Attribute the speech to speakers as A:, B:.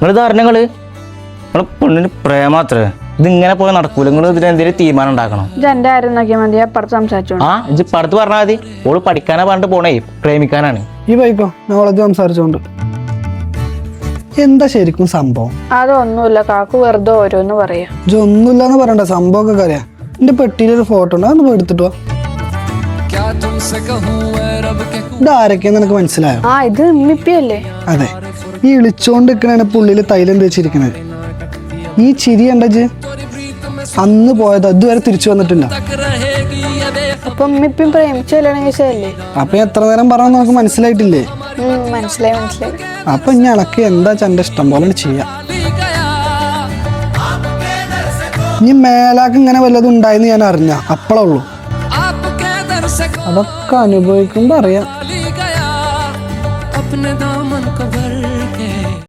A: നിങ്ങൾ ധാരണങ്ങള് നിങ്ങളെ പെണ്ണിന് പ്രേമാത്രേ. ഇതിങ്ങനെ പോയി നടക്കൂല. നിങ്ങൾ ഇതിന് എന്തെങ്കിലും തീരുമാനം ഉണ്ടാക്കണം.
B: എന്റെ ആരും നോക്കിയാൽ മതി, അപ്പുറത്ത് സംസാരിച്ചോളൂ.
A: ആ ഇജ്ജ് പടത്ത് പറഞ്ഞാൽ മതി. ഓള് പഠിക്കാനാ പറഞ്ഞിട്ട് പോണേ, പ്രേമിക്കാനാണ്.
C: ഈ വൈക്കോ ഞങ്ങളത് സംസാരിച്ചോണ്ട് എന്താ ശരിക്കും സംഭവം?
B: അതൊന്നുമില്ല കാക്കു, വെറുതെ ഓരോന്ന് പറയാ.
C: ഇതൊന്നുമില്ലാന്ന് പറയണ്ട, സംഭവമൊക്കെ അറിയാം. എന്റെ പെട്ടിയിലൊരു ഫോട്ടോ ഉണ്ട്, അതൊന്ന് പോയി എടുത്തിട്ടോ. ഇതാരൊക്കെയെന്ന് എനിക്ക് മനസ്സിലായോ?
B: ആ ഇത് ഉമ്മിപ്പിയല്ലേ?
C: അതെ, ഈ ഇളിച്ചോണ്ട് നിൽക്കണ പുള്ളിയിൽ തൈലം തേച്ചിരിക്കണത്. ഈ ചിരി കണ്ടജ് അന്ന് പോയത് ഇതുവരെ തിരിച്ചു വന്നിട്ടില്ല.
B: അപ്പൊ ഉമ്മിപ്പിയും പ്രേമിച്ചു കല്യാണം കഴിച്ചതല്ലേ?
C: അപ്പൊ എത്ര നേരം പറഞ്ഞാൽ നമുക്ക് മനസ്സിലായിട്ടില്ലേ?
B: മനസ്സിലായി മനസ്സിലായി.
C: അപ്പൊ ഇനി അണക്ക് എന്താ ചന്റെ ഇഷ്ടം പോലെ ചെയ്യാം. ഇനി മേലാക്ക് ഇങ്ങനെ വല്ലതും ഉണ്ടായെന്ന് ഞാൻ അറിഞ്ഞ അപ്പളേ ഉള്ളൂ. അതൊക്കെ അനുഭവിക്കുമ്പോ അറിയാം.